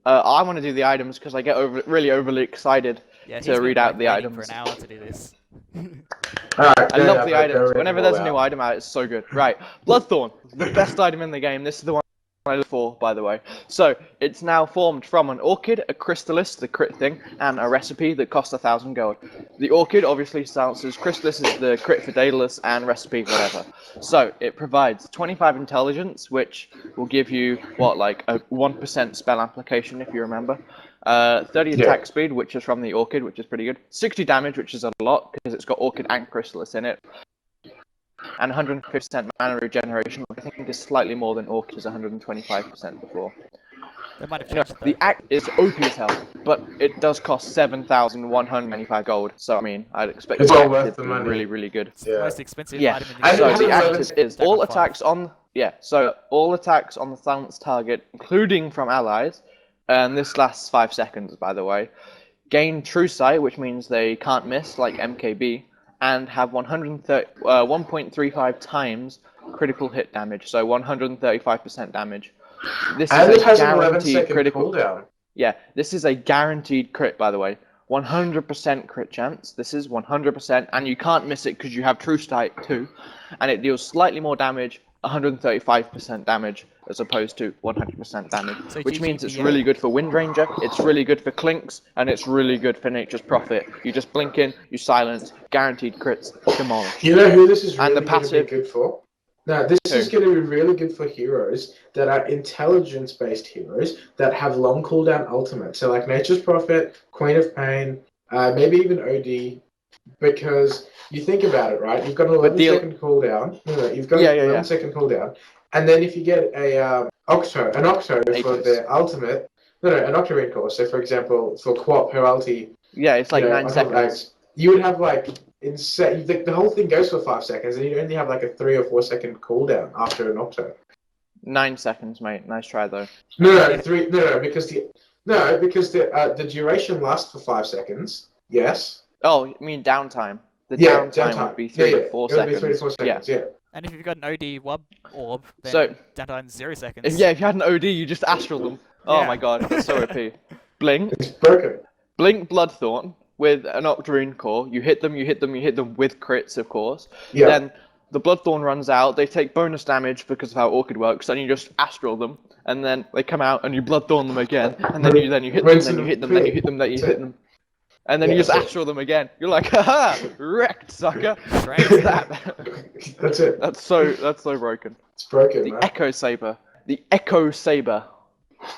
I want to do the items because I get really overly excited Yeah, to he's read been out like the waiting for items. an hour to do this. Alright, I go love now, the bud. Go items. read Whenever them all there's a new out. item out, it's so good. Right, Bloodthorn, the best item in the game. This is the one I look for, by the way. So, it's now formed from an Orchid, a Crystallis, the crit thing, and a recipe that costs 1,000 gold. The Orchid obviously starts as Crystallis is the crit for Daedalus, and recipe whatever. So, it provides 25 intelligence, which will give you, what, like a 1% spell application, if you remember. 30 attack speed, which is from the Orchid, which is pretty good. 60 damage, which is a lot, because it's got Orchid and Crystallis in it. And 150% mana regeneration, which I think is slightly more than Orchid's 125% before. They might have Anyway, changed it though. the act is OP as hell, but it does cost 7,195 gold. So I mean, I'd expect It's the all worth active the to be money. really, really good. It's the most expensive Yeah. item in the And game. it has So the 11 active is Attack all on five. attacks on So all attacks on the silenced target, including from allies, and this lasts 5 seconds, by the way, gain true sight, which means they can't miss, like MKB, and have 1.35 times critical hit damage, so 135% damage. This And is it a has an 11 guaranteed second critical. cooldown. Yeah, this is a guaranteed crit, by the way. 100% crit chance. This is 100%, and you can't miss it because you have True Sight too, and it deals slightly more damage, 135% damage, as opposed to 100% damage, So which means it's GGPA. really good for Wind Ranger, it's really good for Clinks, and it's really good for Nature's Prophet. You just blink in, you silence, guaranteed crits, demolish. You know who this is And really the going to be passive- good for? No, this Who? is going to be really good for heroes that are intelligence-based heroes that have long cooldown ultimates. So like Nature's Prophet, Queen of Pain, maybe even OD, because you think about it, right? You've got an 11-second cooldown. No, you've got an 11-second cooldown, and then if you get an Octo for the ultimate, an Octarine core. So for example, for Quap, her ulti, Yeah, it's like 9 seconds. you would have like the whole thing goes for 5 seconds, and you only have like a 3 or 4 second cooldown after an Octo. 9 seconds, mate. Nice try, though. Because the duration lasts for 5 seconds. Yes. Oh, you mean downtime? The downtime would be 3 to 4 seconds. It would be 3 to 4 seconds, yeah. And if you've got an OD Wub Orb, then So- downtime's 0 seconds. If you had an OD, you just astral them. Oh my god, that's so OP. Blink, It's broken. Blink Bloodthorn with an Octarine core. You hit them with crits, of course. Yeah. Then the Bloodthorn runs out. They take bonus damage because of how Orchid works. Then you just astral them, and then they come out and you Bloodthorn them again. And then you hit them, then you hit them, then you hit them, then you hit them. And then you just astral them again. You're like, haha, wrecked, sucker. What's that? That's it. That's so broken. It's broken, The man. Echo Saber. The Echo Saber.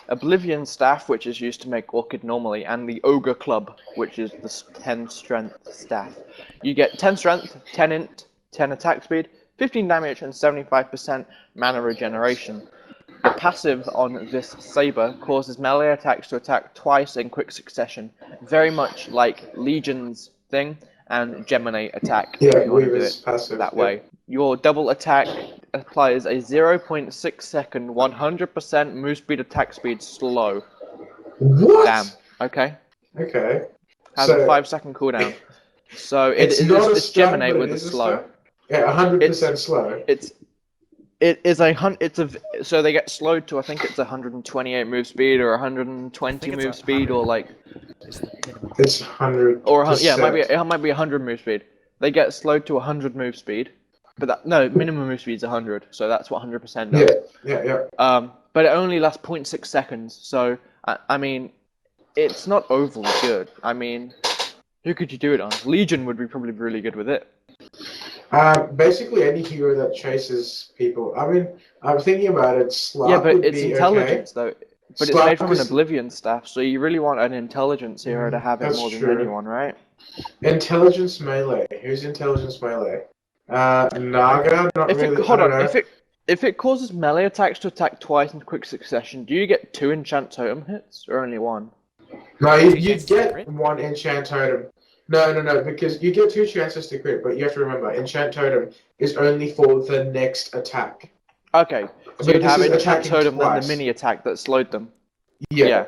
Oblivion Staff, which is used to make Orchid normally, and the Ogre Club, which is the 10 strength staff. You get 10 strength, 10 int, 10 attack speed, 15 damage, and 75% mana regeneration. The passive on this saber causes melee attacks to attack twice in quick succession, very much like Legion's thing and Geminate attack. Yeah, if you want to do Weaver's it passive, that yeah. way. Your double attack applies a 0.6 second, 100% move speed attack speed slow. What? Damn. Okay. Okay. Has a 5-second cooldown. So it's stun, Geminate but with it a is slow. stun? Yeah, 100% slow. So they get slowed to, I think it's 128 move speed or 120 move speed or like It's the minimum. It's 100. it might be 100 move speed. They get slowed to 100 move speed, but minimum move speed is 100, so that's what 100% does. Yeah. But it only lasts 0.6 seconds, so I mean, it's not overly good. I mean, who could you do it on? Legion would be probably really good with it. Basically any hero that chases people. I mean, I'm thinking about it. Slark Yeah, but would it's be intelligence though. But it's Slark made from an is- Oblivion staff, so you really want an intelligence hero to have it That's more than true. anyone, right? Intelligence melee. Who's intelligence melee? Naga. Not really. Hold I on. don't know. If it causes melee attacks to attack twice in quick succession, do you get 2 enchant totem hits or only 1? No, Two you chances to get crit? 1 enchant totem. No, because you get 2 chances to crit, but you have to remember, enchant totem is only for the next attack. Okay, so But you'd this have is enchant attacking totem then the twice. mini attack that slowed them. Yeah.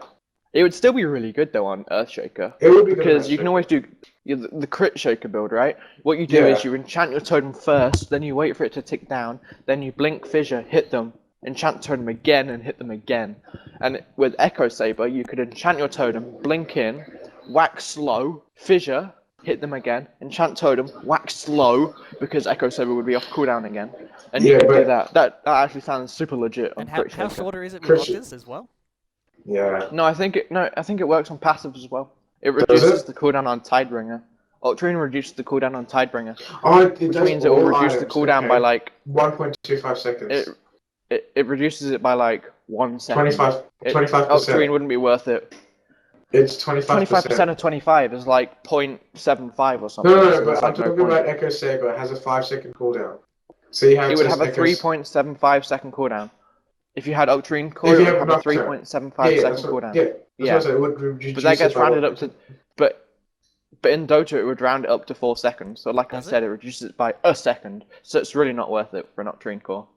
It would still be really good though on Earthshaker. It would be good Because on you can Earthshaker. always do the crit shaker build, right? What you do Yeah. is you enchant your totem first, then you wait for it to tick down, then you blink fissure, hit them, enchant totem again, and hit them again. And with Echo Saber, you could enchant your totem, blink in, whack slow, fissure, hit them again, enchant totem, whack slow, because Echo Saber would be off cooldown again. And you Yeah, could do but- that. That actually sounds super legit on And how Crit Shaker. shorter is it with Christian- lockers as well? Yeah. No, I think it works on passive as well. It Does reduces it? the cooldown on Tidebringer. Octarine reduces the cooldown on Tidebringer, Oh, it which does means it will all reduce the items, cooldown okay. by like 1.25 seconds. it reduces it by like 1 second. 25%. Octarine wouldn't be worth it. It's 25%. 25% of 25 is like 0.75 or something. No, so but there's I'm like no talking point. about Echo Saber. It has a 5-second cooldown. See how It it would says have a Echo 3.75 second cooldown. If you had Octarine Core, If it you would have have a Nocturne. 3.75 second cooldown. Yeah, that's Yeah. what I said. It would reduce But that gets it by rounded 1. up to, but in Dota it would round it up to 4 seconds. So like Does I said, it reduces it by a second. So it's really not worth it for an Octarine Core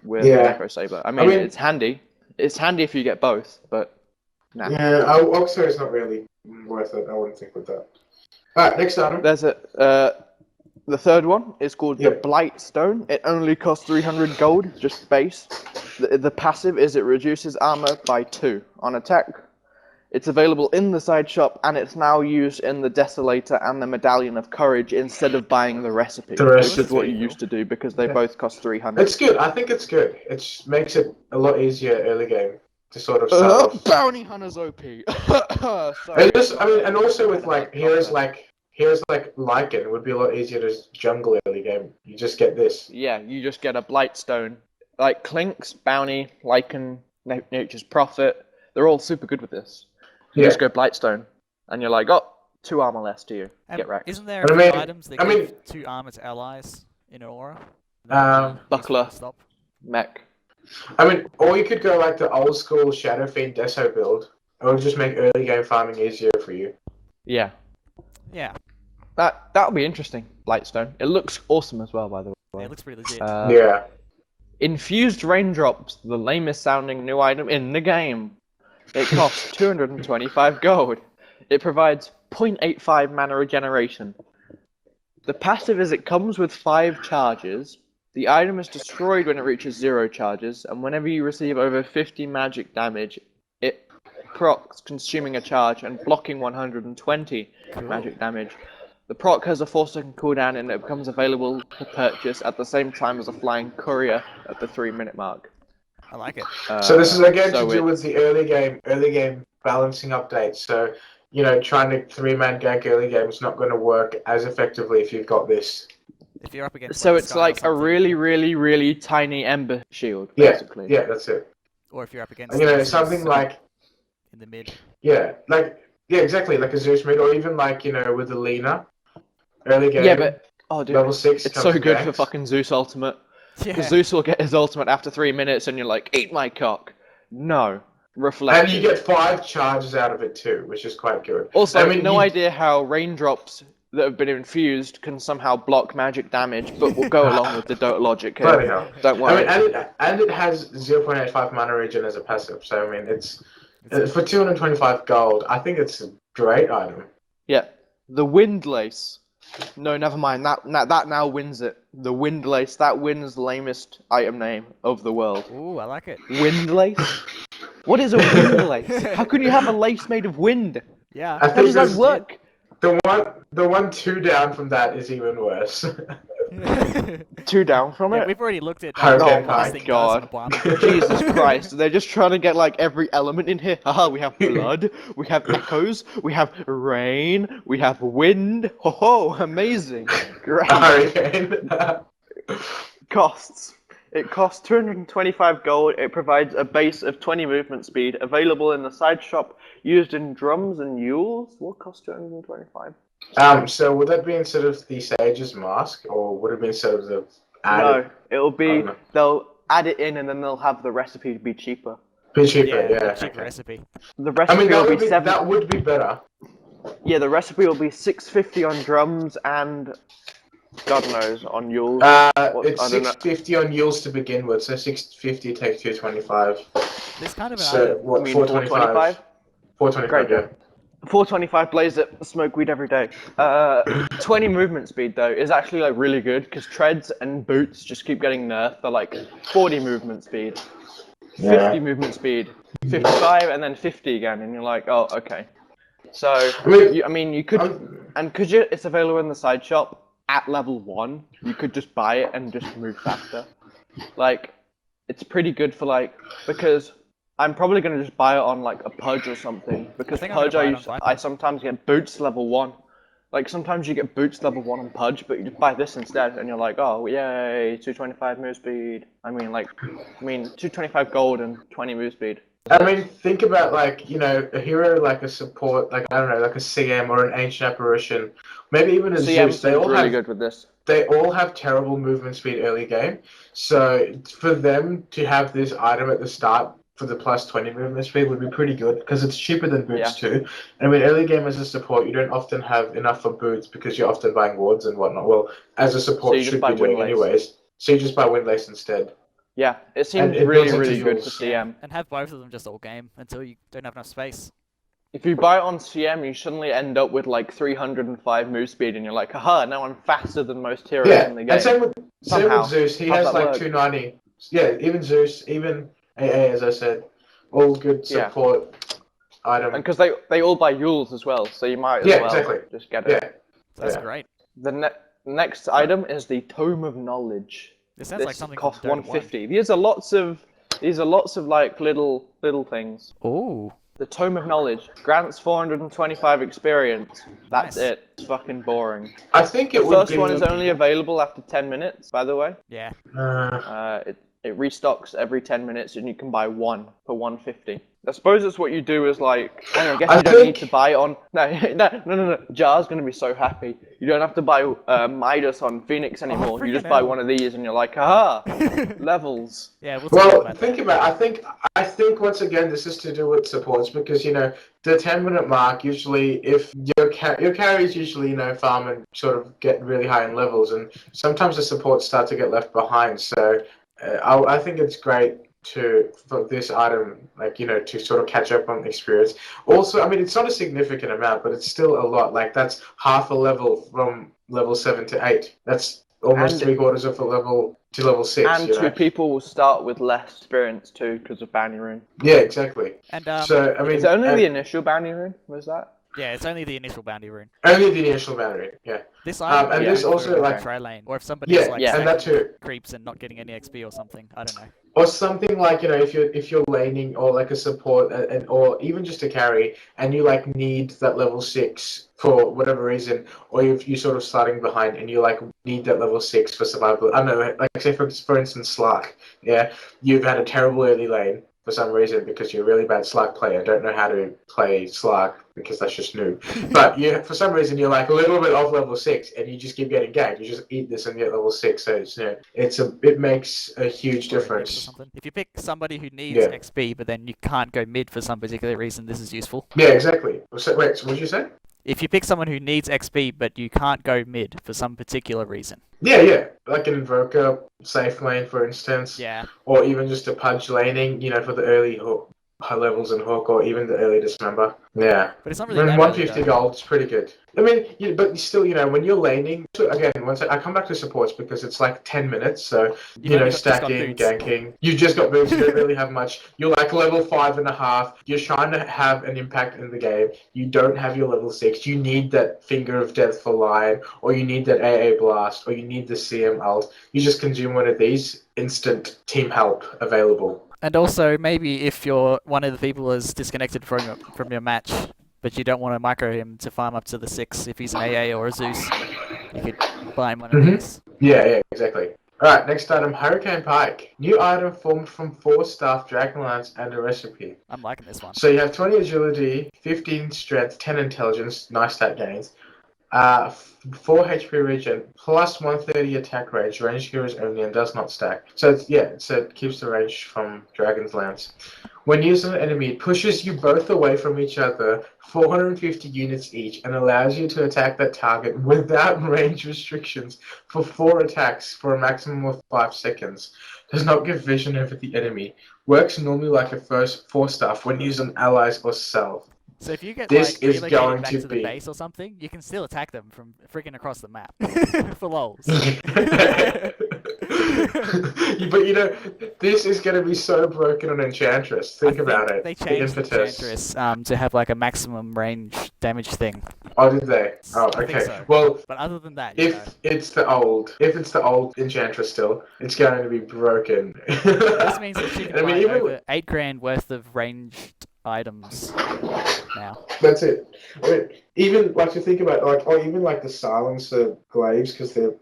with Yeah. Echo Saber. I mean, it's handy. It's handy if you get both, but nah. Yeah, Oxo is not really worth it. I wouldn't think with that. Alright, next item. There's the third one is called the Yeah. Blight Stone. It only costs 300 gold, just base. The passive is it reduces armor by 2 on attack. It's available in the side shop, and it's now used in the Desolator and the Medallion of Courage instead of buying the recipe, The which recipe. is what you used to do because they Yeah. both cost 300. It's good. I think it's good. It makes it a lot easier early game to sort of start off. Bounty Hunter's OP. And just, I mean, and also with like heroes like Lycan, it would be a lot easier to jungle early game. You just get this. Yeah, you just get a Blight Stone. Like Clinks, Bounty, Lycan, Nature's Prophet, they're all super good with this. You Yeah. just go Blightstone, and you're like, oh, 2 armor less to you. Get wrecked. Isn't there I a few mean- items that I mean- give 2 armor to allies in an aura? Buckler. Stop. Mech. I mean, or you could go like the old school Shadow Fiend Deso build. It would just make early game farming easier for you. Yeah. Yeah, That'll be interesting, Blightstone. It looks awesome as well, by the way. it looks pretty legit. Yeah. Infused Raindrops, the lamest sounding new item in the game. It costs 225 gold. It provides 0.85 mana regeneration. The passive is it comes with 5 charges. The item is destroyed when it reaches 0 charges, and whenever you receive over 50 magic damage, it procs consuming a charge and blocking 120 magic damage. The proc has a 4-second cooldown and it becomes available to purchase at the same time as a flying courier at the 3-minute mark. I like it. So this is again so to do with the early game balancing update. So, you know, trying to 3-man gank early game is not going to work as effectively if you've got this. If you're up against So like, it's Sky or like a something, really, really, really tiny Ember Shield, Yeah, basically. yeah, that's it. or if you're up against And, you know, Zeus something like, in the mid. yeah, exactly, like a Zeus mid, or even like, you know, with the Lena, early game, Yeah, but oh, dude, level 6. it's comes so to good for ganks. fucking Zeus Ultimate. Yeah. Because Zeus will get his ultimate after 3 minutes, and you're like, eat my cock. No, reflect. And you get 5 charges out of it too, which is quite good. Also, I mean, no you- idea how raindrops that have been infused can somehow block magic damage, but we'll go along with the Dota logic here. Bloody hell. Don't I worry. mean, and it has 0.85 mana regen as a passive, so I mean, it's for 225 gold. I think it's a great item. Yeah, the Windlace. No, never mind. That now wins it. The Windlace. That wins lamest item name of the world. Ooh, I like it. Windlace? What is a windlace? How can you have a lace made of wind? Yeah. I How think does that there's- work? The one 2 down from that is even worse. 2 down from Yeah, it? we've already looked at Oh what my this thing does God. on a blind. Jesus Christ, they're just trying to get like every element in here. Haha, we have blood, we have echoes, we have rain, we have wind. Ho ho, amazing. Great. Hurricane. Costs. It costs 225 gold. It provides a base of 20 movement speed, available in the side shop, used in drums and mules. What costs 225? So would that be instead of the Sage's mask, or would it be instead of the No, it'll be, Oh, no. they'll add it in and then they'll have the recipe to be cheaper. Be cheaper? Yeah, Yeah. the cheaper okay. recipe. The I recipe mean, that will would be be 7. that would be better. Yeah, the recipe will be 650 on drums and God knows on mules. It's I don't know. 650 on Yules to begin with, so 650 takes 225. There's kind of an So item. what? You mean 425. 425. Great. Yeah. 425 blaze it, smoke weed every day. 20 movement speed though is actually like really good because treads and boots just keep getting nerfed. They're like 40 movement speed, 50 movement speed, 55, and then 50 again, and you're like, oh, okay. So you could, and because it's available in the side shop at level 1, you could just buy it and just move faster. Like, it's pretty good for like because. I'm probably gonna just buy it on like a Pudge or something because Pudge I sometimes get boots level 1. Like sometimes you get boots level 1 on Pudge, but you just buy this instead, and you're like, oh yay, 225 move speed. I mean 225 gold and 20 move speed. I mean, think about like a hero like a support, like I don't know, like a CM or an Ancient Apparition, maybe even a Zeus. They all really good with this. They all have terrible movement speed early game, so for them to have this item at the start. For the plus 20 movement speed would be pretty good because it's cheaper than boots too. And I mean, early game as a support, you don't often have enough for boots because you're often buying wards and whatnot. Well, as a support, you should be doing anyways. So you just buy Windlace instead. Yeah, it seems really good for CM. And have both of them just all game until you don't have enough space. If you buy it on CM, you suddenly end up with like 305 move speed, and you're like, haha, now I'm faster than most heroes in the game. And same with Zeus, he has like 290. Yeah, even Zeus, even AA, as I said, all good support item. And because they all buy Yules as well, so you might as well just get it. Yeah, that's great. The next item is the Tome of Knowledge. This sounds like something costs 150. These are lots of like little things. Ooh. The Tome of Knowledge grants 425 experience. That's it. It's fucking boring. I think the first one is only available after 10 minutes, by the way. Yeah. It restocks every 10 minutes, and you can buy one for 150. I suppose it's what you do is like, I guess you don't need to buy on. No. Jar's gonna be so happy. You don't have to buy Midas on Phoenix anymore. You just buy one of these, and you're like, aha, levels. Yeah. Think about it. I think once again this is to do with supports because the 10-minute mark usually if your carries usually farm and sort of get really high in levels, and sometimes the supports start to get left behind. So I think it's great for this item, to sort of catch up on experience. Also, I mean, it's not a significant amount, but it's still a lot. Like, that's half a level from level 7 to 8. That's almost 3/4 of a level to level 6. And two people will start with less experience too because of Bounty Rune. Yeah, exactly. And so, I mean, is it only the initial Bounty Rune? Was that? Yeah, it's only the initial Bounty Rune. Only the initial Bounty Rune, yeah. This item and this also like try lane, or if somebody's and that too creeps and not getting any XP or something. I don't know. Or something like if you're laning or like a support or even just a carry and you need that level 6 for whatever reason, or if you're sort of starting behind and you need that level 6 for survival. I don't know, like say for instance Slark, you've had a terrible early lane for some reason because you're a really bad Slark player. Don't know how to play Slark because that's just new. But for some reason you're a little bit off level 6 and you just keep getting ganked. You just eat this and get level 6. So it makes a huge difference. If you pick somebody who needs XP but then you can't go mid for some particular reason, this is useful. Yeah, exactly. So what did you say? If you pick someone who needs XP but you can't go mid for some particular reason. Yeah. Like an Invoker, safe lane, for instance. Yeah. Or even just a Pudge laning, for the early high levels in Hook, or even the early Dismember. Yeah. But it's not really 150 gold, it's pretty good. I mean, but still, when you're laning, again, once I come back to supports because it's 10 minutes, so, stacking, ganking. You've just got boots, you don't really have much. You're level 5.5, you're trying to have an impact in the game, you don't have your level 6, you need that Finger of Death for Lion, or you need that AA Blast, or you need the CM ult. You just consume one of these, instant team help available. And also, maybe if you're one of the people is disconnected from your match, but you don't want to micro him to farm up to the 6 if he's an AA or a Zeus, you could buy him one of these. Yeah, exactly. Alright, next item, Hurricane Pike. New item formed from 4 staff, Dragonlance, and a recipe. I'm liking this one. So you have 20 agility, 15 strength, 10 intelligence, nice stat gains. 4 HP regen, plus 130 attack range, range heroes only, and does not stack. So it keeps the range from Dragon's Lance. When used on an enemy, it pushes you both away from each other, 450 units each, and allows you to attack that target without range restrictions for 4 attacks for a maximum of 5 seconds. Does not give vision over the enemy. Works normally like a first 4 staff when used on allies or self. So if you get This like is relocated going back to to the be- base or something, you can still attack them from freaking across the map for lols. But you know, this is going to be so broken on Enchantress. Think about it. They The changed impetus. Enchantress to have like a maximum range damage thing. Oh, did they? Oh, I think okay. so. Well, But other than that, you know, if it's the old Enchantress still, it's going to be broken. this means that she can I buy mean, even over 8 grand worth of ranged items now. that's it. I mean, even like to think about like, or even like the silencer glaives because they're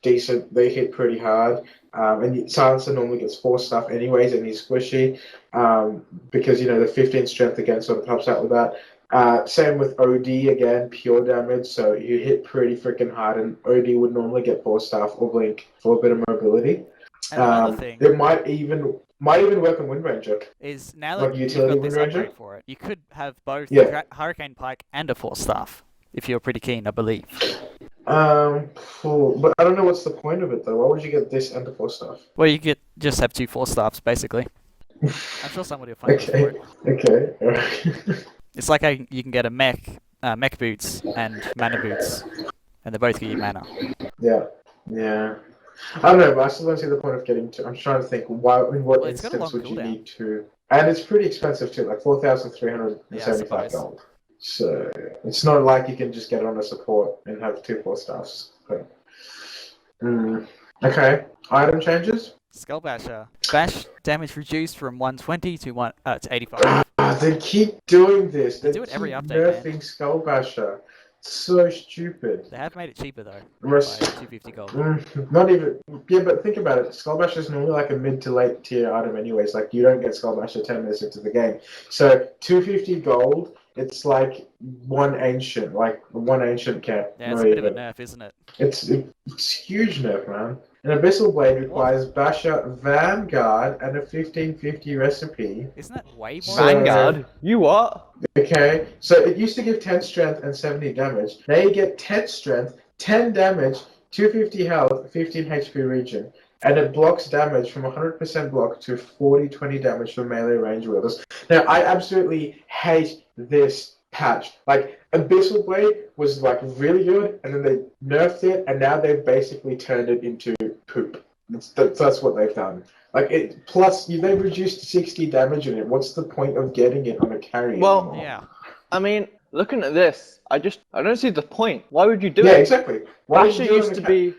decent. They hit pretty hard. And silencer normally gets 4 stuff anyways, and he's squishy. Because you know the 15 strength again sort of helps out with that. Same with OD again, pure damage. So you hit pretty freaking hard, and OD would normally get 4 stuff or blink for a bit of mobility. And another thing It might even work on Wind Ranger. is now Like that you've utility got this Wind Ranger? upgrade for it, you could have both Yeah. Hurricane Pike and a Force Staff if you're pretty keen, I believe. But I don't know what's the point of it though. Why would you get this and the 4 stuff? Well, you could just have 2 Force Staffs basically. I'm sure somebody will find Okay. it for it. Okay. Alright. It's like you can get a mech boots and mana boots, and they both give you mana. Yeah. Yeah. I don't know, but I still don't see the point of getting to. I'm trying to think in what Well, it's got a instance long would you cooldown. need to. And it's pretty expensive too, like 4,375 suppose. gold. So it's not like you can just get it on a support and have 2 4 staffs. But, okay. Item changes. Skull Basher. Bash damage reduced from 120 to 85. They keep doing this. They do it every keep update, man. nerfing Skull Basher. It's so stupid. They have made it cheaper though, by Rest- 250 gold. Not even. Yeah, but think about it. Skull Basher is normally like a mid to late tier item, anyways. Like you don't get Skull Basher 10 minutes into the game. So 250 gold. It's like one ancient camp. Yeah, it's not a bit of a even. nerf, isn't it? It's huge nerf, man. An Abyssal Blade requires Basher Vanguard and a 1550 recipe. Isn't that way more? So- Vanguard? You what? Okay, so it used to give 10 strength and 70 damage. Now you get 10 strength, 10 damage, 250 health, 15 HP regen. And it blocks damage from 100% block to 40-20 damage for melee range wielders. Now, I absolutely hate this patch. Like, Abyssal Blade was, like, really good, and then they nerfed it, and now they've basically turned it into poop. That's what they've done. Like, plus, they've reduced 60 damage in it. What's the point of getting it on a carry Well, anymore? Yeah. I mean, looking at this, I don't see the point. Why would you do Yeah, it? exactly. Why would Basher you do it used on to a be.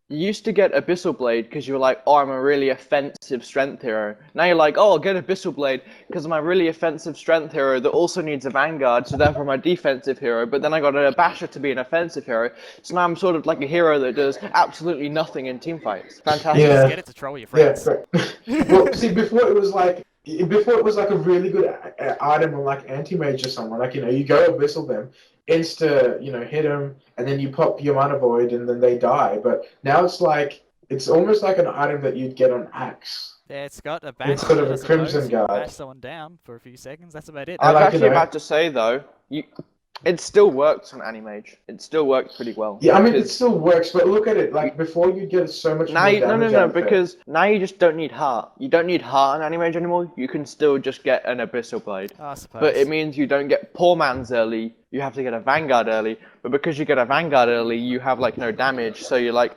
You used to get Abyssal Blade because you were like, oh, I'm a really offensive strength hero. Now you're like, oh, I'll get Abyssal Blade because I'm a really offensive strength hero that also needs a Vanguard, so therefore I'm a defensive hero. But then I got a Basher to be an offensive hero, so now I'm sort of like a hero that does absolutely nothing in teamfights. Fantastic. Yeah. Just get it to troll your Yeah, friends. right. Well, see, before it was like a really good item on like anti-mage or someone. Like, you know, you go Abyssal them, insta, you know, hit them, and then you pop your Mana Void, and then they die. But now it's almost like an item that you'd get on Axe. Yeah, it's got a bash. Instead of I a suppose. Crimson You can Guard. bash someone down for a few seconds. That's about it. I was like, actually you know- about to say though, it still works on Animage. It still works pretty well. Yeah, I mean, it because still works, but look at it. Like, before you'd get so much now more you, damage no, out of it. because now you just don't need heart. You don't need heart on Animage anymore. You can still just get an Abyssal Blade. I suppose. But it means you don't get Poor Man's early. You have to get a Vanguard early. But because you get a Vanguard early, you have like no damage. So you're like,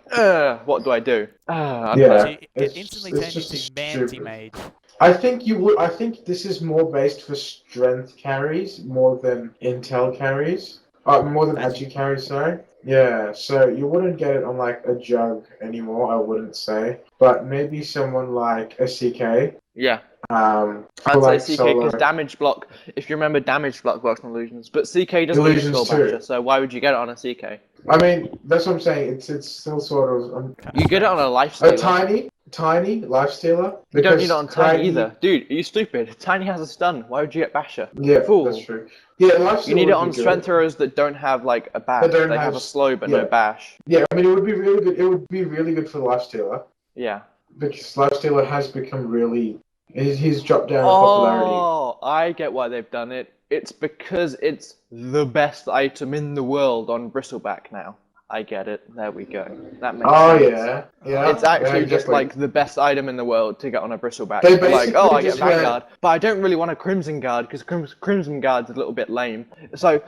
what do I do? I don't Yeah. know. So it it's instantly just- turned it's into just Manti stupid. Mage. I think this is more based for strength carries more than intel carries. More than Agi. agi carries, sorry. Yeah, so you wouldn't get it on like a jug anymore, I wouldn't say. But maybe someone like a CK. Yeah. For I'd like say CK because solo. damage block, if you remember, damage block works on illusions. But CK doesn't need a Illusions Skull too. Basher, so why would you get it on a CK? I mean, that's what I'm saying. It's still sort of You get it on a a Lifestealer. tiny lifestealer. You don't need it because on Tiny either. Dude, are you stupid? Tiny has a stun. Why would you get Basher? Yeah, Fool. that's true. Yeah, lifestealer. You need it would on be good. strength heroes that don't have like a bash. don't They have have a slow but no yeah. bash. Yeah, I mean, it would be really good. It would be really good for lifestealer Yeah. because lifestealer has become really. He's dropped down in popularity. Oh, I get why they've done it. It's because it's the best item in the world on Bristleback now. I get it. There we go. That makes Oh sense. yeah, yeah. It's actually yeah, just exactly. like the best item in the world to get on a bristleback. They Like, oh, basically I get just went- Vanguard, but I don't really want a Crimson Guard because Crimson Guard's a little bit lame. So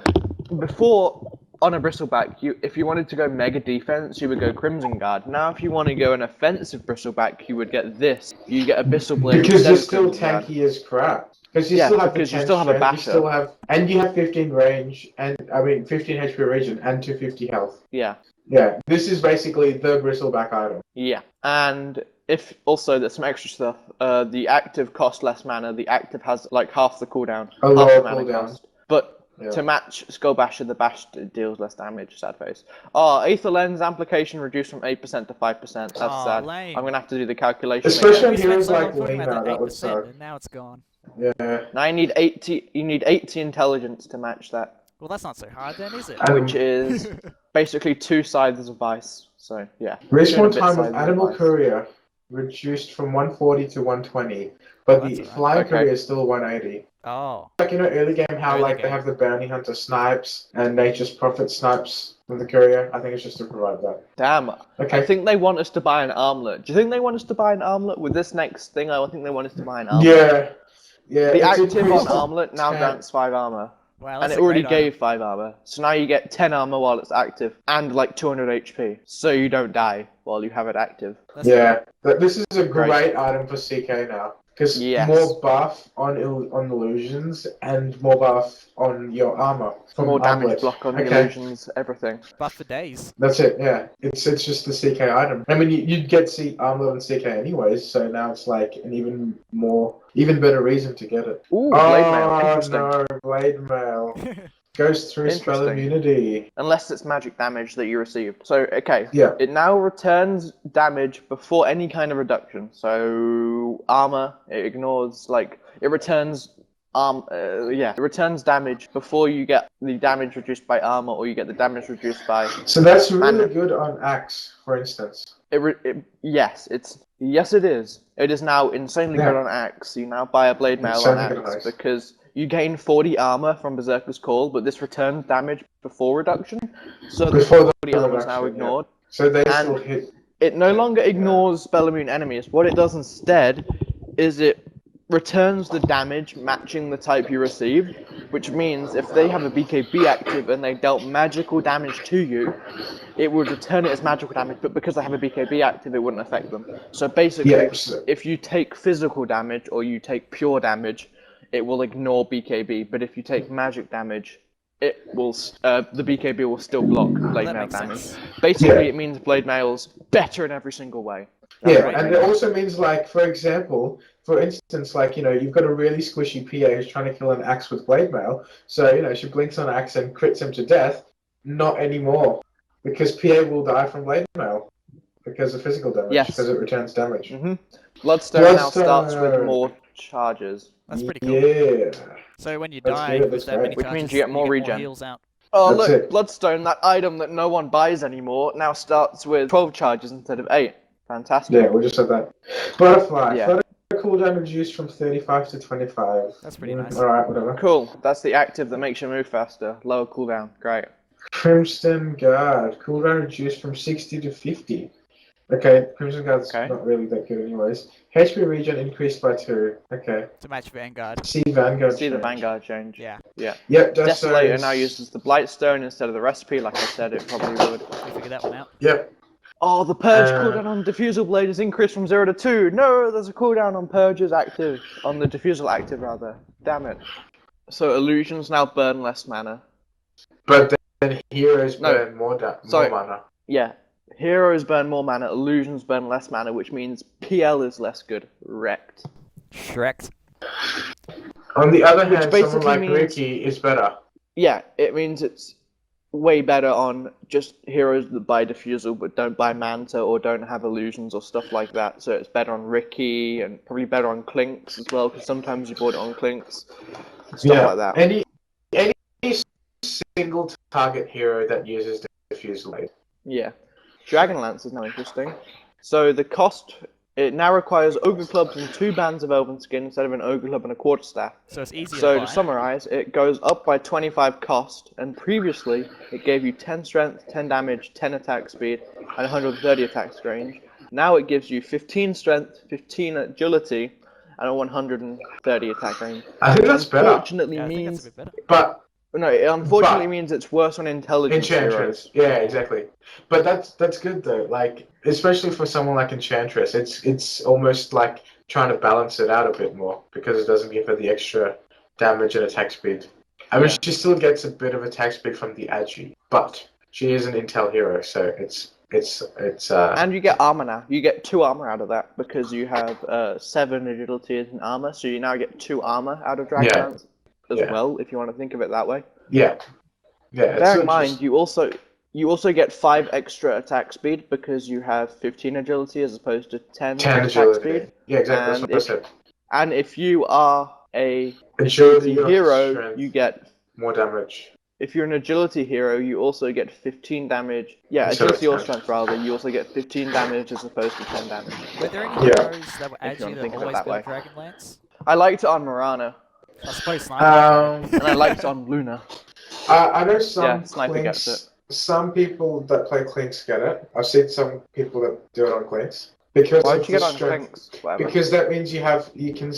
before on a bristleback, if you wanted to go mega defense, you would go Crimson Guard. Now, if you want to go an offensive bristleback, you would get this. You get Abyssal Blade Because instead you're of still Crimson Guard. tanky as crap. Because you Yeah, still have the because you 10 still have a strength, you basher. still have, and you have 15 range, and 15 HP region, and 250 health. Yeah. Yeah, this is basically the bristleback item. Yeah, and if also there's some extra stuff. The active costs less mana. The active has like half the cooldown, A half lower the mana cooldown. cost. But Yeah. to match Skull Basher, the bash deals less damage. Sad face. Oh, Aether Lens application reduced from 8% to 5%. That's Aw, sad. lame. I'm gonna have to do the calculation Especially again. We spent heroes so long like talking Lena, about that would 8%, suck. and now it's gone. Yeah. Now you need 80. You need 80 intelligence to match that, Well, that's not so hard then, is it? And which is basically 2 Scythes of Vice. So yeah. respawn 2 time Scythes of of Animal Vice. Courier reduced from 140 to 120, but That's the alright. Flying Okay. Courier is still 180. Oh, Like, early game, how Early like they game. have the Bounty Hunter snipes and Nature's Prophet snipes from the Courier. I think it's just to provide that. Damn. Okay. I think they want us to buy an armlet. Do you think they want us to buy an armlet with this next thing? I don't think they want us to buy an armlet. Yeah. Yeah. The it's active on increased armlet now 10. grants 5 armor. wow, And that's it a already great item. gave 5 armor. So now you get 10 armor while it's active. And like 200 HP. So you don't die while you have it active. That's Yeah. This is a Great. great item for CK now. Because Yes. more buff on illusions and more buff on your armor. From More damage armlet. block on the Okay. illusions, everything. Buff for days. That's it, yeah. It's just the CK item. I mean, you'd get armlet and CK anyways, so now it's like an even better reason to get it. Ooh, blade mail. Oh Interesting. no, blade mail. Goes through spell Interesting. immunity. Unless it's magic damage that you received. So, okay. Yeah. It now returns damage before any kind of reduction. So, armor, it ignores, like, it returns it returns damage before you get the damage reduced by armor or you get the damage reduced by. So that's really And- good on Axe, for instance. Yes, it is. It is now insanely good Yeah. on Axe. You now buy a blade mail on Insanely good on Axe Axe. because you gain 40 armor from Berserker's Call, but this returns damage before reduction. So the Before the 40 armor is now reduction, yeah. ignored. So they And- still hit. It no longer ignores spell immune enemies. What it does instead is it returns the damage matching the type you received, which means if they have a BKB active and they dealt magical damage to you, it would return it as magical damage, but because they have a BKB active, it wouldn't affect them. So basically, Yeah, so- if you take physical damage or you take pure damage, it will ignore BKB, but if you take magic damage, it will the BKB will still block blade That mail makes damage. sense. Basically, Yeah. it means blade mail's better in every single way. Yeah, right. and it also means, like, for example, for instance, like, you've got a really squishy PA who's trying to kill an Axe with blade mail. So, she blinks on Axe and crits him to death. Not anymore. Because PA will die from blade mail. Because of physical damage. Yes. Because it returns damage. Bloodstone now Bloodstone. starts with more charges. That's pretty cool. Yeah. So when you That's die good, with that's that many great. Which charges, means you get more regen. heals out. Oh That's look, it. Bloodstone, that item that no one buys anymore, now starts with 12 charges instead of 8. Fantastic. Yeah, we just said that. Butterfly. Yeah. Flutter cooldown reduced from 35 to 25. That's pretty nice. Alright, whatever. Cool. That's the active that makes you move faster. Lower cooldown. Great. Crimson Guard. Cooldown reduced from 60 to 50. Okay, Crimson Guard's Okay. not really that good anyways. HP regen increased by 2. Okay. To match Vanguard. See Vanguard See the change. Vanguard change. Yeah, Yep, Desolator now uses the Blightstone instead of the recipe, like I said it probably would. we figured that one out. Yep. Oh, the Purge Uh, cooldown on Diffusal Blade is increased from 0 to 2. No, there's a cooldown on Purge's active. On the Diffusal active, rather. Damn it. So Illusions now burn less mana. But then heroes No. burn more Sorry. mana. Yeah. Heroes burn more mana, illusions burn less mana, which means PL is less good. Wrecked. Shrek. On the other Which hand, basically someone like means- Ricky is better. Yeah, it means it's way better on just heroes that buy Diffusal but don't buy Manta or don't have illusions or stuff like that. So it's better on Ricky and probably better on Clinks as well, because sometimes you bought it on Clinks. Stuff like that. Any single target hero that uses Diffusal Blade. Yeah. Dragonlance is now interesting. So the cost It now requires ogre clubs and 2 bands of elven skin instead of an ogre club and a quarterstaff. So it's easier So to to buy. summarize, it goes up by 25 cost, and previously it gave you 10 strength, 10 damage, 10 attack speed, and 130 attack range. Now it gives you 15 strength, 15 agility, and a 130 attack range. I think that's better. Unfortunately Yeah, I think that's means a bit better. But no, it unfortunately But- means it's worse on intelligence Enchantress, heroes. yeah, exactly. But that's good though. Like, especially for someone like Enchantress, it's almost like trying to balance it out a bit more because it doesn't give her the extra damage and attack speed. I mean, Yeah. she still gets a bit of attack speed from the Agi, but she is an intel hero, so it's And you get armor now. You get 2 armor out of that because you have 7 agility and armor, so you now get 2 armor out of Dragonlance as Yeah. well, if you want to think of it that way. yeah. It's Bear not in mind, just- you also get 5 extra attack speed because you have 15 agility as opposed to 10 10 attack agility. speed. Yeah, exactly. And That's what I said. And if you are a Agility agility or hero, strength. you get. More damage. If you're an agility hero, you also get 15 damage. Yeah, So agility it's or 10. strength rather. You also get 15 damage as opposed to 10 damage. Were there any Yeah. heroes that were If you Agi wanna that think of it always that built way. Dragonlance? I liked it on Morana, I suppose Sniper. Um, and I liked it on Luna. I know some Yeah, Sniper gets Clinks. Some people that play Clinks get it. I've seen some people that do it on Clinks because Why'd of you get the on strength. Clinks? Whatever. Because that means you can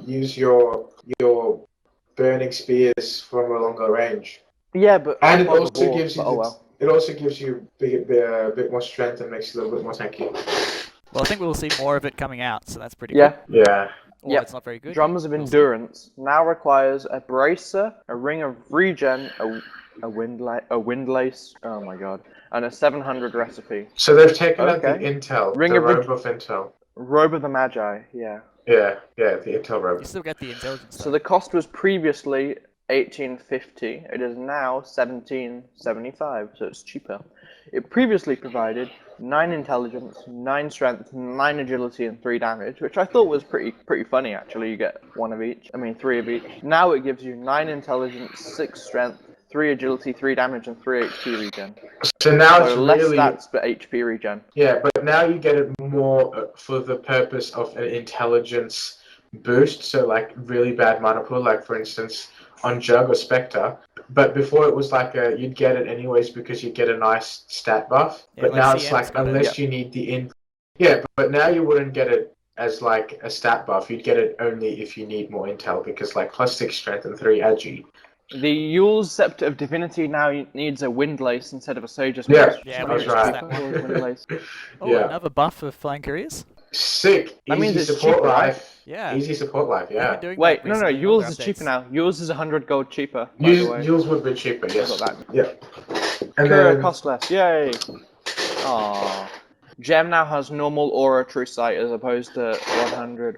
use your burning spears from a longer range, Yeah, but and it on the also wall, gives you but oh well. it also gives you a bit more strength and makes you a little bit more tanky. Well, I think we'll see more of it coming out, so that's pretty Yeah, good. Yeah. Or Yep. it's not very good. Drums of We'll see. Endurance now requires a Bracer, a Ring of Regen, a Windlace, oh my god, and a 700 recipe. So they've taken out the Okay. intel, Ring the of robe of intel. Robe of the Magi, yeah. Yeah, the intel robe. You still get the intelligence. So the cost was previously 1850. It is now 1775, so it's cheaper. It previously provided 9 intelligence, 9 strength, 9 agility, and 3 damage, which I thought was pretty funny actually. You get 1 of each. I mean 3 of each. Now it gives you 9 intelligence, 6 strength, 3 agility, 3 damage, and 3 HP regen. So now it's So less really stats but HP regen. yeah, but now you get it more for the purpose of an intelligence boost. So like really bad mana pool, like for instance on Jug or Spectre. But before it was like you'd get it anyways because you get a nice stat buff. Yeah, But like now it's CM's like got it. unless you need the in. Yeah, but now you wouldn't get it as like a stat buff. You'd get it only if you need more intel because like +6 strength and 3 agi. The Yule's Scepter of Divinity now needs a Windlace instead of a Sage's Yeah, Mace. Yeah, that's we right. that Cheaper one. for Windlace. Oh, Yeah. another buff for Flying Couriers? Sick. That means Easy it's support cheaper, right? life. Yeah. Easy support life. They've Yeah. been doing Wait, that no, recently in Yule's other is cheaper updates. now. Yours is 100 gold cheaper, by the way. Yours would be cheaper. Yes. I got that. Yeah. And Kura then cost less. Yay! Aww. Gem now has normal aura true sight as opposed to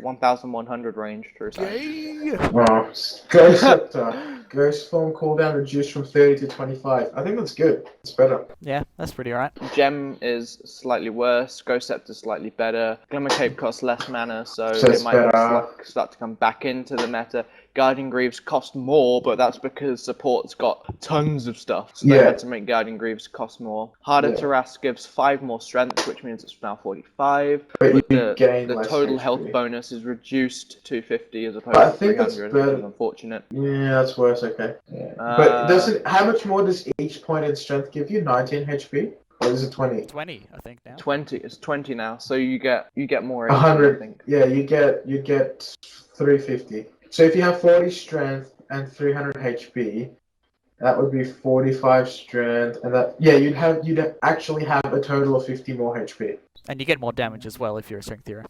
1,100 range true sight. Ghost Scepter. Ghost form cooldown reduced from 30 to 25. I think that's good. It's better. Yeah, that's pretty alright. Gem is slightly worse. Ghost Scepter is slightly better. Glimmer Cape costs less mana, so So it it's might better. start to come back into the meta. Guardian Greaves cost more, but that's because support's got tons of stuff, so they Yeah. had to make Guardian Greaves cost more. Harder Yeah. to Ras gives 5 more strength, which means it's now 45. But you The gain the less total HP. health bonus is reduced to 50 as opposed But I to think that's 300, which better. is unfortunate. Yeah, that's worse. Okay. Yeah. But doesn't how much more does each point in strength give you? 19 HP, or is it 20? 20, I think, now. 20, it's 20 now, so you get more HP, 100. I think. Yeah, you get 350. So if you have 40 strength and 300 HP, that would be 45 strength, and you'd actually have a total of 50 more HP. And you get more damage as well if you're a strength hero.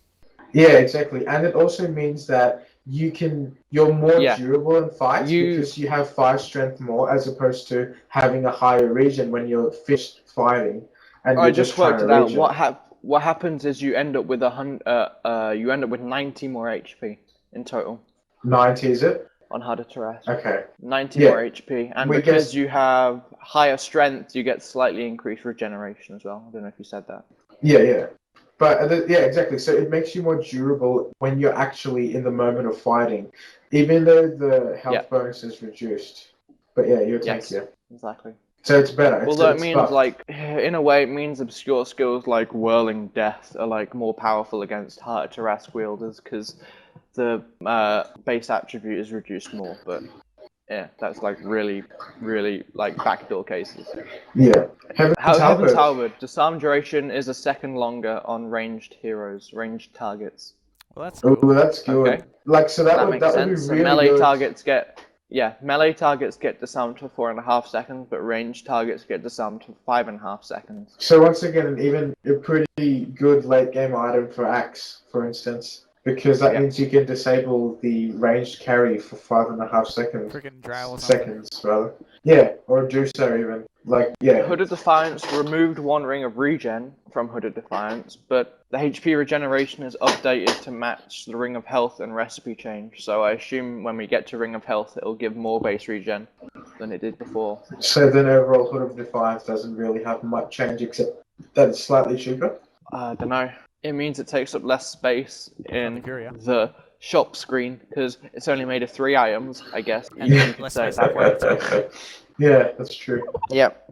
Yeah, exactly. And it also means that you're more Yeah. durable in fights because you have 5 strength more as opposed to having a higher regen when you're finished fighting and I you're just trying worked to it out. regen. What happens is you end up with 90 more HP in total 90, is it? on Harder to Rest. Okay. 90 Yeah. more HP, and We because guess- you have higher strength, you get slightly increased regeneration as well. I don't know if you said that. Yeah. But yeah, exactly. So it makes you more durable when you're actually in the moment of fighting, even though the health Yeah. bonus is reduced. But yeah, you're Yes. tankier. Exactly. So it's better. Although it it's means buffed. like, in a way, it means obscure skills like Whirling Death are like more powerful against harder to Rask wielders because the base attribute is reduced more. But yeah, that's like really, really like backdoor cases. Yeah. Heaven's Heaven's Halberd. Halberd. Disarm duration is a second longer on ranged heroes, ranged targets. Well, that's Oh, cool. that's good. Okay. Like, so That that makes would sense. be So really melee good. targets get melee targets get disarmed for 4.5 seconds, but ranged targets get disarmed for 5.5 seconds. So once again, even a pretty good late game item for Axe, for instance, because that Yeah. means you can disable the ranged carry for 5.5 seconds. Friggin' drow or something. Seconds, rather. Yeah, or Juicer even. Like, yeah. Hooded Defiance removed one ring of regen from Hooded Defiance, but the HP regeneration is updated to match the Ring of Health and recipe change. So I assume when we get to Ring of Health, it'll give more base regen than it did before. So then overall Hood of Defiance doesn't really have much change except that it's slightly cheaper. I don't know. It means it takes up less space in Curia. the shop screen because it's only made of 3 items, I guess. And You can less say it space that way. Yeah, that's true. Yep.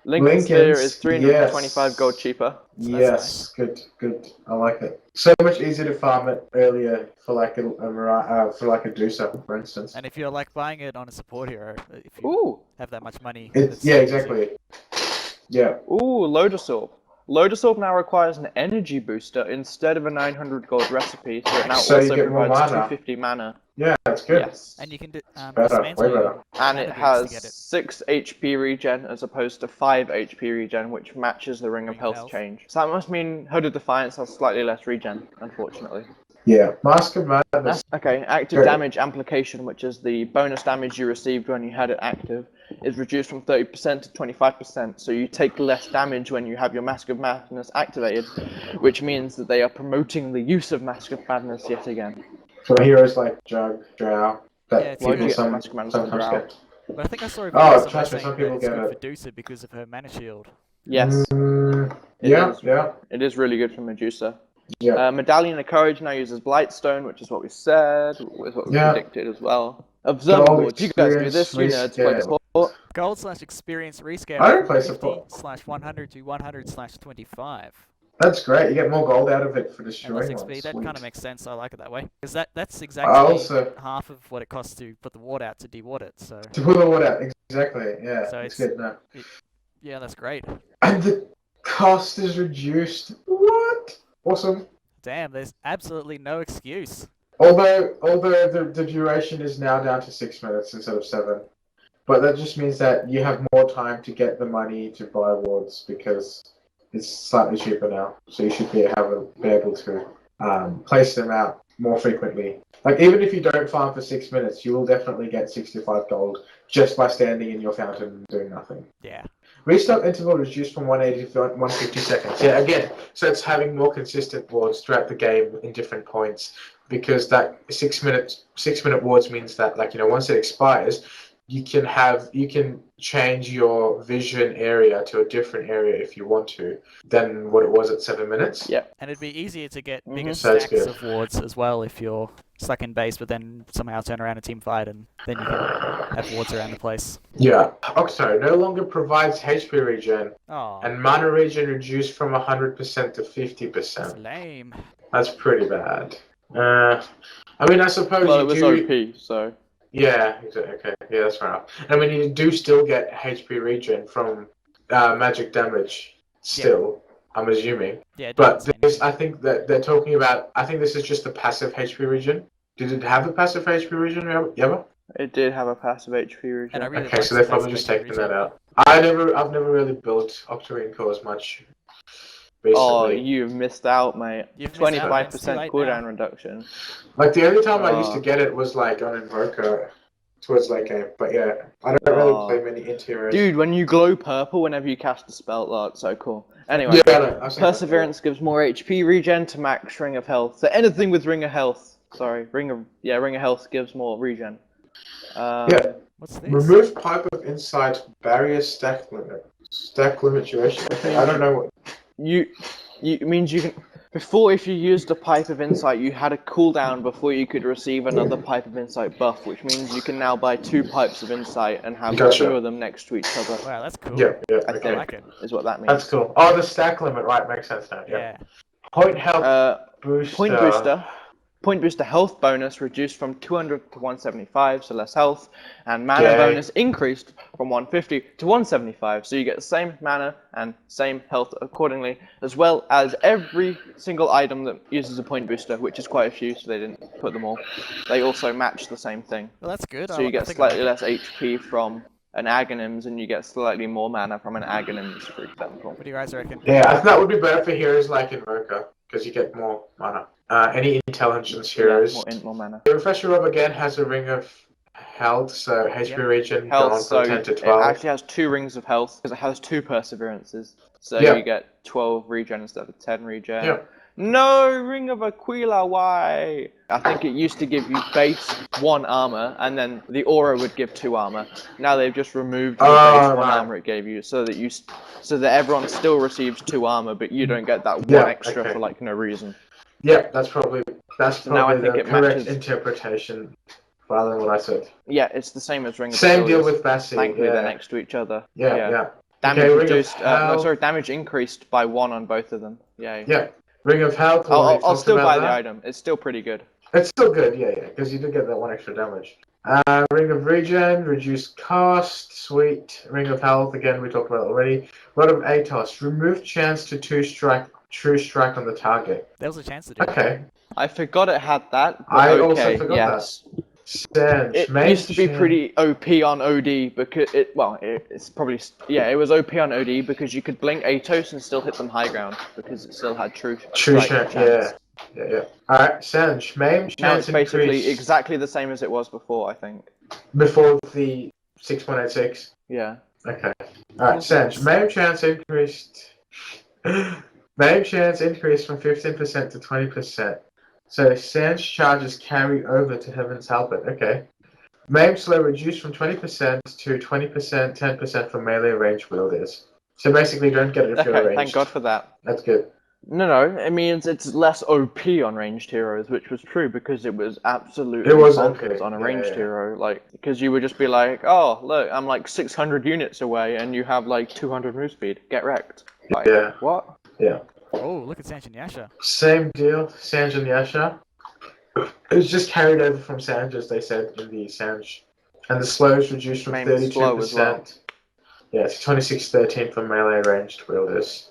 Lincoln Sphere is 325 yes. gold cheaper. So that's Yes, good. I like it. So much easier to farm it earlier for like a Dusa, for instance. And if you're like buying it on a support hero, if you Ooh. have that much money, It's it's yeah, easy. exactly. Yeah. Ooh, Lotus Orb. Lotus Orb now requires an energy booster instead of a 900 gold recipe, so it now So you also get more provides mana. 250 mana. Yeah, that's good. Yes. And you can Better, dismantle way your better. And mana it beams has to get it. 6 HP regen as opposed to 5 HP regen, which matches the Ring of Health change. So that must mean Hooded Defiance has slightly less regen, unfortunately. Yeah. Mask of Madness. Okay, active Good. damage amplification, which is the bonus damage you received when you had it active, is reduced from 30% to 25%. So you take less damage when you have your Mask of Madness activated, which means that they are promoting the use of Mask of Madness yet again. For heroes like Jug, Drow, that Yeah, it's people good. sometimes Drow. get. But I think I saw a Oh, video somewhere trust me, saying some that people it's get good it. for Dusa because of her mana shield. Yes, It Yeah, is. yeah. it is really good for Medusa. Yeah. Medallion of Courage now uses Blightstone, which is what we said, is what we Yeah. predicted as well. Observer Gold boards, you guys do this, you experience nerds play rescale. support. Gold/experience rescale I don't from play 50 support. /100 to 100/25. That's great. You get more gold out of it for And less destroying XP. ones. That Sweet. kind of makes sense. I like it that way. Because that's I exactly also half of what it costs to put the ward out to deward it. So to put the water out. Exactly. Yeah. So it's it's- good. No. yeah, that's great. And the cost is reduced. What? Awesome. Damn, there's absolutely no excuse. Although the duration is now down to 6 minutes instead of 7. But that just means that you have more time to get the money to buy wards because it's slightly cheaper now. So you should be able to place them out more frequently. Like even if you don't farm for 6 minutes, you will definitely get 65 gold just by standing in your fountain and doing nothing. Yeah. Restock interval reduced from 180 to 150 seconds. Yeah, again, so it's having more consistent wards throughout the game in different points because that 6 minute wards means that once it expires, you can change your vision area to a different area if you want to than what it was at 7 minutes. Yeah. And it'd be easier to get bigger Mhm. So that's stacks good. of wards as well if you're stuck in base, but then somehow turn around a team fight and then you can have wards around the place. Yeah. Octo no longer provides HP regen Oh, and mana regen reduced from 100% to that's 50%. lame. That's pretty bad. I mean, I suppose Well, you it was do. OP, so. Yeah, exactly. Okay, yeah, that's fair enough. I mean, you do still get HP regen from magic damage, still, I'm assuming. Yeah, it But doesn't say this, anything. I think that they're talking about, I think this is just the passive HP regen. Did it have a passive HP regen, Yabba? It did have a passive HP regen. And I really Okay, like so the they've probably passive just HP taken that regen. out. I've never really built Octarine Core as much, Oh, recently. you've missed out, mate. You've missed out, man. 25% It's too late cooldown now. reduction. Like, the only time I used to Oh. get it was, like, on Invoker towards late game. But yeah, I don't really Oh. play many interiors. Dude, when you glow purple whenever you cast a spell, oh, it's so cool. Anyway, Yeah, I know. I've seen that. Perseverance gives more HP regen to max Ring of Health. So anything with Ring of Health. Sorry, Ring of Health gives more regen. Yeah. What's this? Remove Pipe of Insight barrier stack limit. Stack limit duration. Okay, I don't know what. You it means you can. Before, if you used a Pipe of Insight, you had a cooldown before you could receive another Pipe of Insight buff, which means you can now buy 2 Pipes of Insight and have Gotcha. 2 of them next to each other. Wow, that's cool. Yeah, I okay. I think like it. is what that means. That's cool. Oh, the stack limit, right? Makes sense now. Yeah. Point health booster. Point booster health bonus reduced from 200 to 175, so less health, and mana Yay. bonus increased from 150 to 175, so you get the same mana and same health accordingly, as well as every single item that uses a point booster, which is quite a few, so they didn't put them all. They also match the same thing. Well, that's good. So you I get think I slightly like it. less HP from an Aghanims, and you get slightly more mana from an Aghanims, for example. What do you guys reckon? Yeah, I think that would be better for heroes like Invoker, because you get more mana. Any intelligence heroes. Yeah, more mana. The Refresher Robe again has a ring of health, so HP Yep. regen Health, gone so from 10 to it 12. actually has 2 rings of health, because it has 2 perseverances. So Yeah. you get 12 regen instead of 10 regen. Yeah. No, Ring of Aquila, why? I think it used to give you base 1 armor, and then the aura would give 2 armor. Now they've just removed the base 1 right. armor it gave you, so that everyone still receives 2 armor, but you don't get that 1 Yeah, extra okay. for like no reason. Yeah, that's probably So now I think the it correct matches- interpretation rather than what I said. Yeah, it's the same as Ring of Same deal Achilles. with Bassi. Thankfully, yeah. they're next to each other. Yeah. Damage Okay, Ring of reduced. Health. Damage increased by 1 on both of them. Yeah. Yeah. Ring of Health. we already I'll talked still about buy the that. item. It's still pretty good. It's still good, yeah, because you do get that 1 extra damage. Ring of Regen, reduced cost, sweet. Ring of Health, again, we talked about it already. Rod of Atos, remove chance to true strike on the target. There was a chance to do it. Okay. I forgot it had that. But I okay, also forgot yes. Send. It used to be pretty OP on OD because it's probably it was OP on OD because you could blink Atos and still hit them high ground because it still had true strike strike, chance. yeah. Alright, Sanj, main Now chance it's basically increase exactly the same as it was before, I think. before the 6.86. Yeah. Okay. Alright, Sanj, main chance increased. Main chance increased from 15% to 20%. So Sanj charges carry over to Heaven's Helper. Okay. Maim slow reduced from 20% to 20%, 10% for melee range wielders. So basically, you don't get it if you're Okay, ranged. thank God for that. That's good. No, it means it's less OP on ranged heroes, which was true because it was absolutely It was bonkers OP, on a yeah, ranged yeah. hero. Like, because you would just be like, oh, look, I'm like 600 units away and you have like 200 move speed. Get wrecked. Like, Yeah. what? Yeah. Oh, look at Sanch and Yasha. Same deal, Sanj and Yasha. It was just carried over from Sanj, as they said in the Sanj. And the slow is reduced from Maim is 32%. slow as well. Yeah, to 26-13 for melee ranged wielders.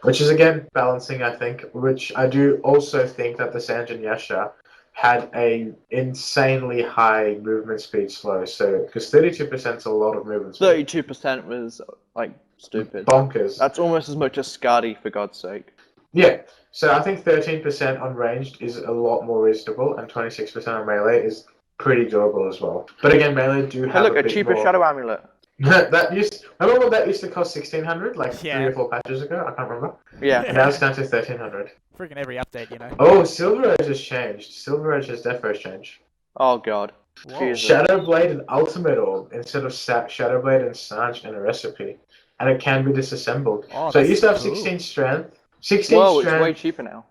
Which is again balancing, I think. Which I do also think that the Sanj and Yasha had a insanely high movement speed slow. So because 32% is a lot of movement speed. 32% was like stupid. Bonkers. That's almost as much as Skadi, for God's sake. Yeah. So I think 13% on ranged is a lot more reasonable, and 26% on melee is pretty doable as well. But again, melee do Hey, have look, a a bit cheaper more. Shadow Amulet. Remember when that used to cost 1,600 like Yeah. 3 or 4 patches ago? I can't remember. Yeah. And now it's down to 1,300. Freaking every update, you know. Oh, Silver Edge has changed. Silver Edge has defos changed. Oh, God. Whoa. Jesus. Shadow Blade and Ultimate Orb instead of Shadow Blade and Sanj and a recipe, and it can be disassembled. Oh, So it that's used to have cool. 16 strength. 16 Whoa, it's strength. way cheaper now.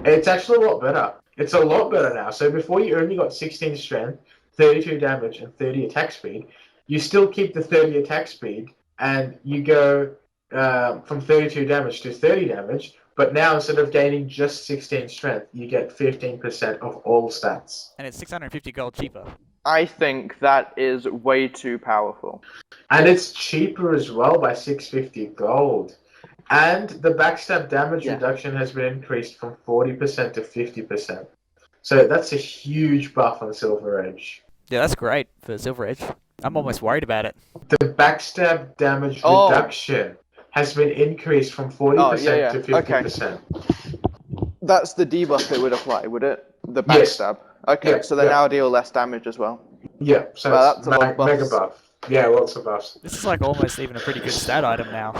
It's actually a lot better. It's a lot better now. So before you only got 16 strength, 32 damage, and 30 attack speed. You still keep the 30 attack speed, and you go from 32 damage to 30 damage. But now instead of gaining just 16 strength, you get 15% of all stats. And it's 650 gold cheaper. I think that is way too powerful. And it's cheaper as well by 650 gold. And the backstab damage Yeah. reduction has been increased from 40% to 50%. So that's a huge buff on Silver Edge. Yeah, that's great for Silver Edge. I'm almost worried about it. The backstab damage Oh. reduction has been increased from 40% yeah. to 50%. That's the debuff it would apply, would it? The Yes. backstab. Okay, Yeah, so they yeah. now deal less damage as well. Yeah, so Well, it's that's a lot of buffs. mega buff. Yeah, lots of buffs. This is like almost even a pretty good stat item now.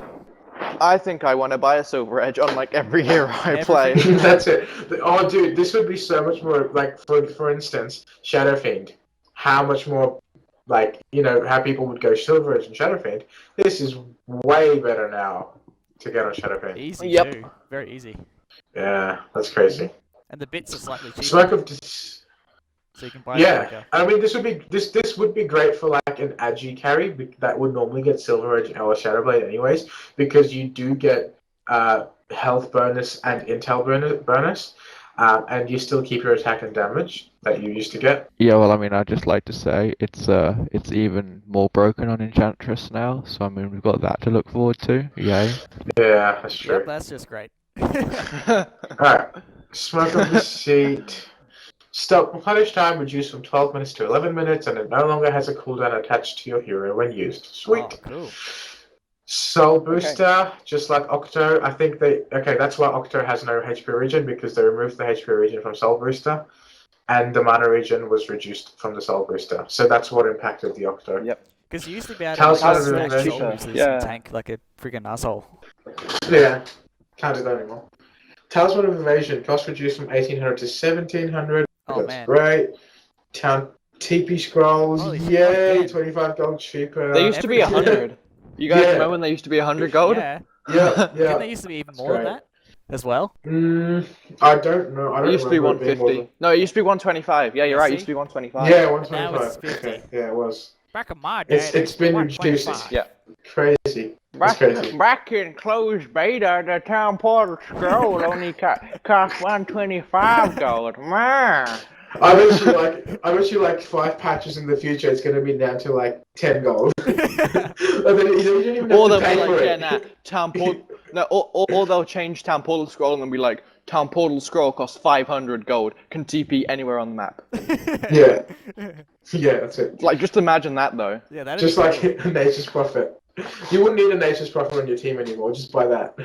I think I want to buy a Silver Edge on like every hero I play. Everything. That's it. Oh, dude, this would be so much more, like, for instance, Shadow Fiend. How much more, like, you know, how people would go Silver Edge and Shadow Fiend. This is way better now to get on Shadow Fiend. Easy Yep. too. Very easy. Yeah, that's crazy. And the bits are slightly cheaper, Smoke of so you can buy it quicker. I mean, this would be great for like an Agi carry that would normally get Silver Edge or Shadowblade anyways, because you do get health bonus and intel bonus, and you still keep your attack and damage that you used to get. Yeah, well, I mean, I'd just like to say it's even more broken on Enchantress now, so I mean, we've got that to look forward to. Yay. Yeah, that's true. Yep, that's just great. Alright, Smoke of Deceit. Stop punish time reduced from 12 minutes to 11 minutes, and it no longer has a cooldown attached to your hero when used. Sweet. Oh, cool. Soul Booster, just like Octo. I think that's why Octo has no HP regen, because they removed the HP regen from Soul Booster, and the mana regen was reduced from the Soul Booster. So that's what impacted the Octo. Yep. Because you used to be able Talisman to of stack Revenge. soul boosters Yeah. and tank like a friggin' asshole. Yeah, can't do that anymore. Talisman of Evasion, cost reduced from 1800 to 1700. Oh, That's man. great. Town TP Scrolls, Holy shit, yay! again. 25 gold cheaper. They used to be Every- 100. You guys Yeah. remember when they used to be 100 gold? Yeah. Yeah, Didn't they yeah. used to be even That's more than great. that as well? I don't know. I don't It used to be remember it being more 150. No, it used to be 125. Yeah, you're right. It used to be 125. Yeah, Now it's 125. 50. Okay, yeah, it was. Back in my day, It's been reduced. Yeah. Crazy. It's crazy. Back in closed beta, the town portal scroll only cost 125 gold. Man. I bet you like 5 patches in the future, it's gonna be down to like 10 gold. And then you don't even have Or to they'll be pay like, for yeah, it. nah, town portal. No, or they'll change town portal scroll and be like, town portal scroll costs 500 gold, can TP anywhere on the map. Yeah. Yeah, that's it. Oh, Like, just imagine that though. Yeah, that'd Just be like cool. a Nature's Prophet. You wouldn't need a Nature's Prophet on your team anymore, just buy that.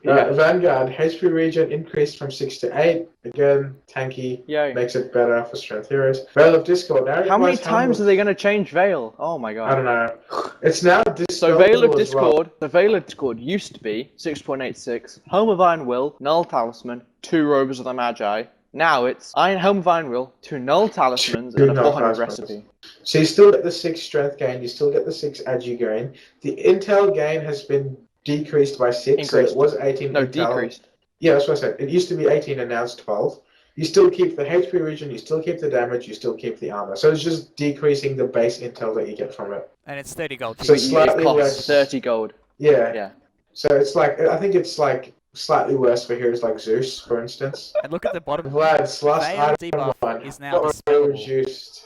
Yeah. Vanguard, HP regen increased from 6 to 8. Again, tanky, Yay. makes it better for strength heroes. Veil of Discord, now How many requires times Helm are they going to change Veil? Oh my I god. don't know. It's now So Veil of dispellable as well. Discord, the Veil of Discord used to be 6.86, Home of Iron Will, Null Talisman, 2 Robes of the Magi. Now it's Home of Iron Will, 2 Null Talismans, Two and a Null 400 Talismans. recipe. So you still get the 6 strength gain, you still get the 6 agi gain. The intel gain has been decreased by 6, Increased. so it was 18 No, intel. decreased. Yeah, that's what I said. It used to be 18 and now it's 12. You still keep the HP regen, you still keep the damage, you still keep the armor. So it's just decreasing the base intel that you get from it. And it's 30 gold. So cheaper. it's slightly It costs less. 30 gold. Yeah. Yeah. So it's like, I think it's like slightly worse for heroes like Zeus, for instance. And look at the bottom. Vlad's last Veil item debuff one is now got dispellable. reduced.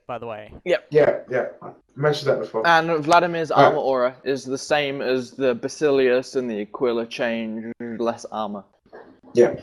By the way. Yeah. I mentioned that before. And Vladimir's Right. armor aura is the same as the Basilius and the Aquila change, less armor. Yeah.